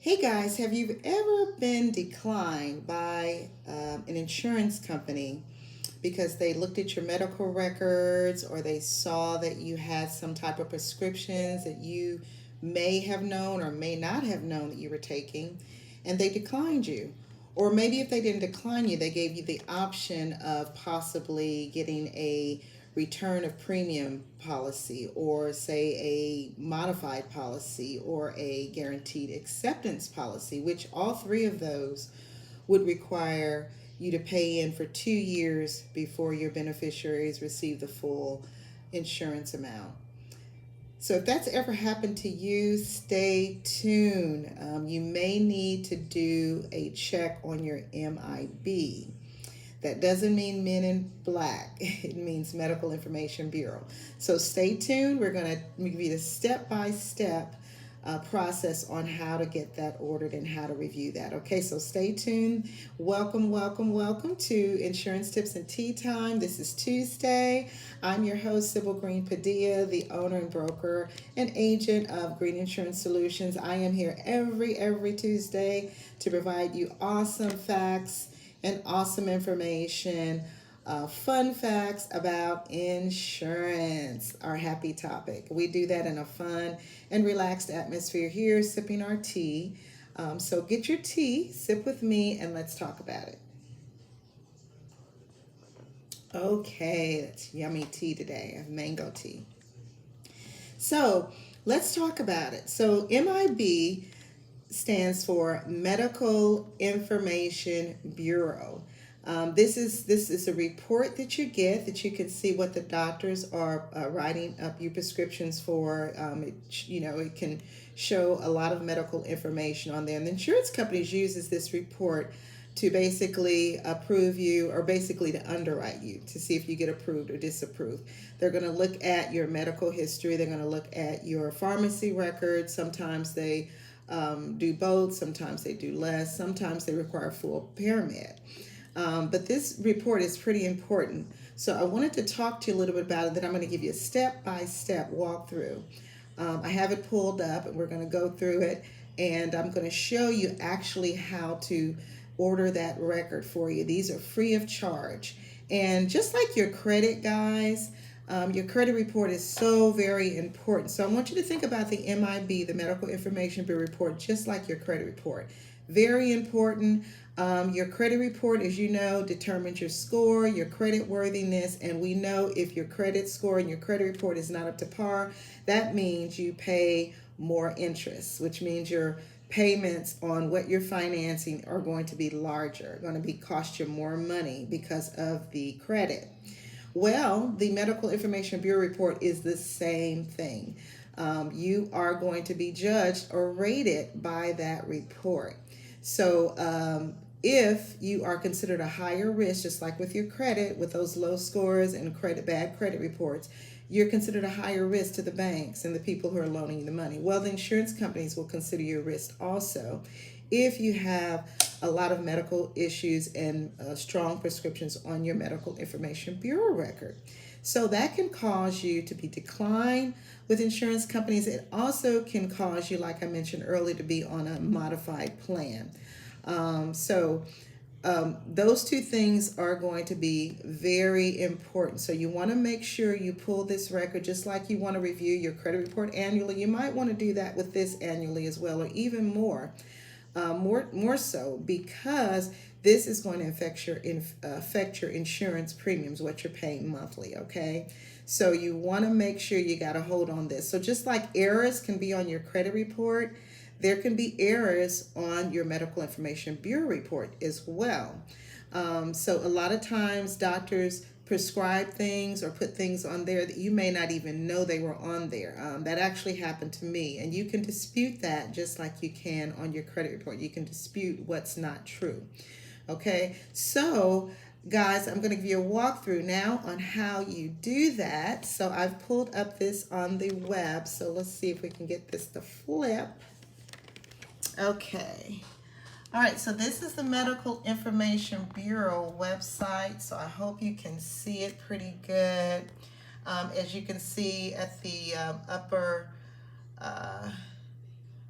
Hey guys, have you ever been declined by an insurance company because they looked at your medical records or they saw that you had some type of prescriptions that you may have known or may not have known that you were taking and they declined you? Or maybe if they didn't decline you, they gave you the option of possibly getting a return of premium policy, or say a modified policy, or a guaranteed acceptance policy, which all three of those would require you to pay in for 2 years before your beneficiaries receive the full insurance amount. So if that's ever happened to you, stay tuned. You may need to do a check on your MIB. That doesn't mean Men in Black. It means Medical Information Bureau. So stay tuned. We're going to give you the step-by-step process on how to get that ordered and how to review that. Okay, so stay tuned. Welcome, welcome, welcome to Insurance Tips and Tea Time. This is Tuesday. I'm your host, Sybil Green Padilla, the owner and broker and agent of Green Insurance Solutions. I am here every Tuesday to provide you awesome facts and awesome information, fun facts about insurance, our happy topic. We do that in a fun and relaxed atmosphere here, sipping our tea. So get your tea, sip with me, and let's talk about it. Okay, that's yummy tea today. I have mango tea. So let's talk about it. So MIB stands for Medical Information Bureau. This is a report that you get that you can see what the doctors are writing up your prescriptions for. It can show a lot of medical information on there, and the insurance companies uses this report to basically approve you, or basically to underwrite you to see if you get approved or disapproved. They're going to look at your medical history. They're going to look at your pharmacy records. Sometimes they do both. Sometimes they do less. Sometimes they require full paramed. But this report is pretty important. So I wanted to talk to you a little bit about it. Then I'm going to give you a step-by-step walkthrough. I have it pulled up, and we're going to go through it. And I'm going to show you actually how to order that record for you. These are free of charge. And just like your credit, guys, your credit report is so very important. So I want you to think about the MIB, the Medical Information Bureau report, just like your credit report. Very important. Your credit report, as you know, determines your score, your credit worthiness, and we know if your credit score and your credit report is not up to par, that means you pay more interest, which means your payments on what you're financing are going to be larger, going to be cost you more money because of the credit. Well, the Medical Information Bureau report is the same thing. You are going to be judged or rated by that report. So if you are considered a higher risk, just like with your credit, with those low scores and bad credit reports, you're considered a higher risk to the banks and the people who are loaning you the money. Well, the insurance companies will consider you a risk also if you have a lot of medical issues and strong prescriptions on your Medical Information Bureau record. So that can cause you to be declined with insurance companies. It also can cause you, like I mentioned earlier, to be on a modified plan. Those two things are going to be very important. So you want to make sure you pull this record, just like you want to review your credit report annually. You might want to do that with this annually as well, or even more so, because this is going to affect your insurance premiums, what you're paying monthly. Okay, so you want to make sure you got a hold on this. So just like errors can be on your credit report, there can be errors on your Medical Information Bureau report as well. So a lot of times doctors prescribe things or put things on there that you may not even know they were on there. That actually happened to me, and you can dispute that just like you can on your credit report. You can dispute what's not true. Okay, so guys, I'm going to give you a walkthrough now on how you do that. So I've pulled up this on the web, so let's see if we can get this to flip. Okay. All right, so this is the Medical Information Bureau website, so I hope you can see it pretty good. As you can see at the upper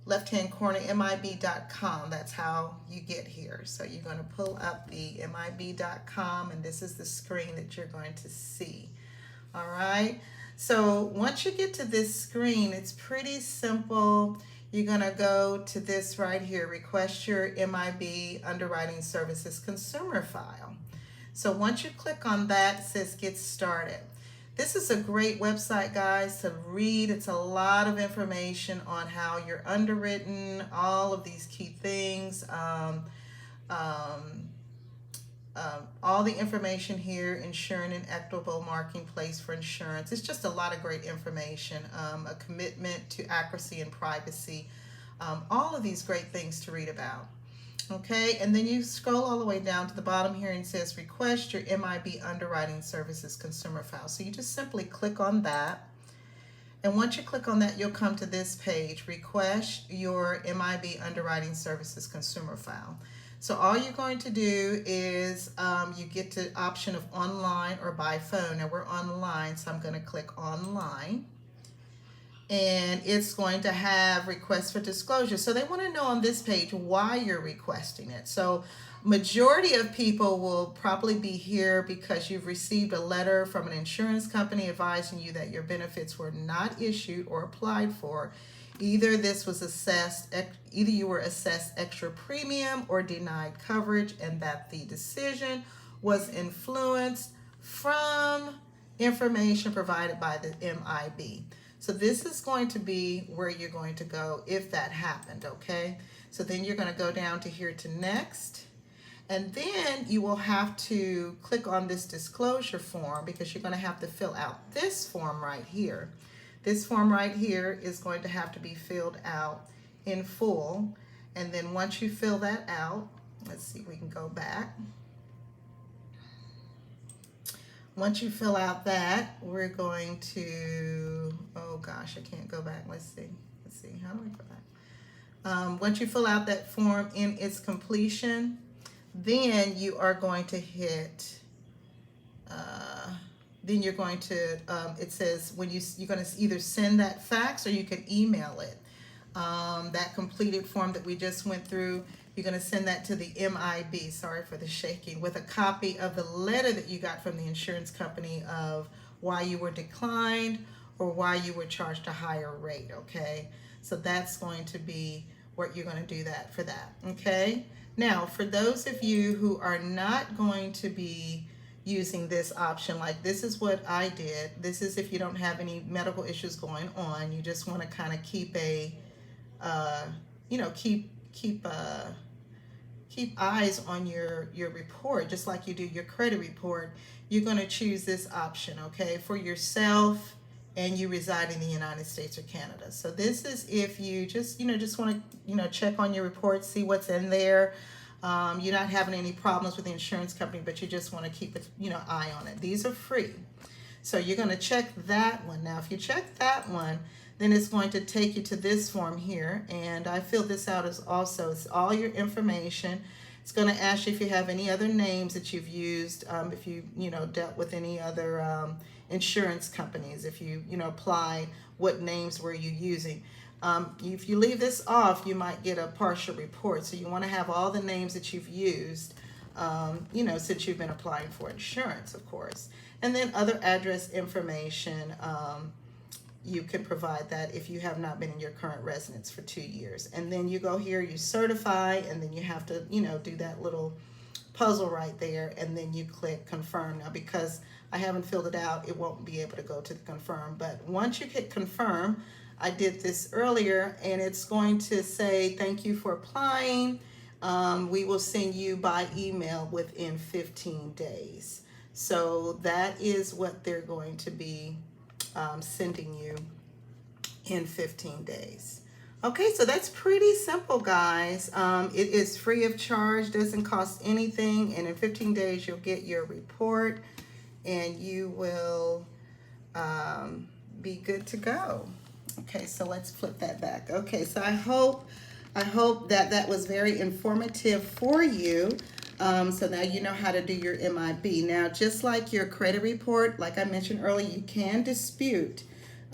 left-hand corner, MIB.com. That's how you get here. So you're going to pull up the MIB.com, and this is the screen that you're going to see. All right. So once you get to this screen, it's pretty simple. You're going to go to this right here, request your MIB Underwriting Services consumer file. So once you click on that, it says get started. This is a great website, guys, to read. It's a lot of information on how you're underwritten, all of these key things. All the information here, ensuring an equitable marketplace for insurance. It's just a lot of great information, a commitment to accuracy and privacy, all of these great things to read about. Okay, and then you scroll all the way down to the bottom here and it says request your MIB Underwriting Services consumer file. So you just simply click on that. And once you click on that, you'll come to this page, request your MIB Underwriting Services consumer file. So all you're going to do is you get the option of online or by phone. Now we're online, so I'm going to click online. And it's going to have requests for disclosure. So they want to know on this page why you're requesting it. So majority of people will probably be here because you've received a letter from an insurance company advising you that your benefits were not issued or applied for. Either this was assessed, either you were assessed extra premium or denied coverage, and that the decision was influenced from information provided by the MIB. So this is going to be where you're going to go if that happened, okay? So then you're going to go down to here to next. And then you will have to click on this disclosure form because you're going to have to fill out this form right here. This form right here is going to have to be filled out in full. And then once you fill that out, let's see if we can go back. Once you fill out that, we're going to, oh gosh, I can't go back. Let's see, how do I go back? Once you fill out that form in its completion, then you are going to hit, then you're going to, it says when you're going to either send that fax or you can email it. That completed form that we just went through, you're going to send that to the MIB, sorry for the shaking, with a copy of the letter that you got from the insurance company of why you were declined or why you were charged a higher rate, okay? So that's going to be what you're going to do that for that, okay? Now, for those of you who are not going to be using this option, like this is what I did. This is if you don't have any medical issues going on, you just want to kind of keep a, keep eyes on your report, just like you do your credit report. You're going to choose this option, okay, for yourself and you reside in the United States or Canada. So this is if you just want to, check on your report, see what's in there. You're not having any problems with the insurance company, but you just want to keep it, eye on it. These are free. So you're going to check that one. Now, if you check that one, then it's going to take you to this form here. And I filled this out as also, it's all your information. It's going to ask you if you have any other names that you've used, if you, dealt with any other insurance companies, if you, applied, what names were you using. If you leave this off, you might get a partial report. So you want to have all the names that you've used, since you've been applying for insurance, of course. And then other address information, you can provide that if you have not been in your current residence for 2 years. And then you go here, you certify, and then you have to, do that little puzzle right there, and then you click confirm. Now, because I haven't filled it out, it won't be able to go to the confirm. But once you hit confirm, I did this earlier, and it's going to say, thank you for applying. We will send you by email within 15 days. So that is what they're going to be sending you in 15 days. Okay, so that's pretty simple, guys. It is free of charge, doesn't cost anything, and in 15 days you'll get your report and you will be good to go. Okay, so let's flip that back. Okay, so I hope that was very informative for you. So now you know how to do your MIB. Now, just like your credit report, like I mentioned earlier, you can dispute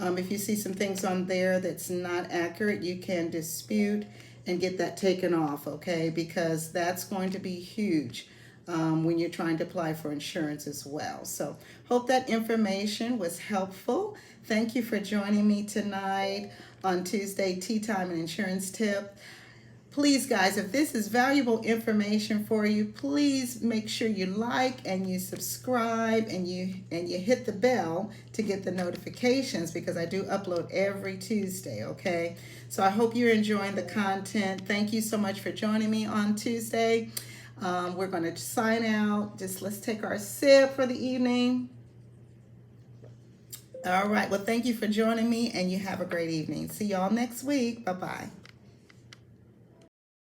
If you see some things on there that's not accurate, you can dispute and get that taken off, okay? Because that's going to be huge when you're trying to apply for insurance as well. So, hope that information was helpful. Thank you for joining me tonight on Tuesday Tea Time and Insurance Tip. Please, guys, if this is valuable information for you, please make sure you like and you subscribe and you hit the bell to get the notifications, because I do upload every Tuesday, okay? So I hope you're enjoying the content. Thank you so much for joining me on Tuesday. We're going to sign out. Just let's take our sip for the evening. All right. Well, thank you for joining me, and you have a great evening. See y'all next week. Bye-bye.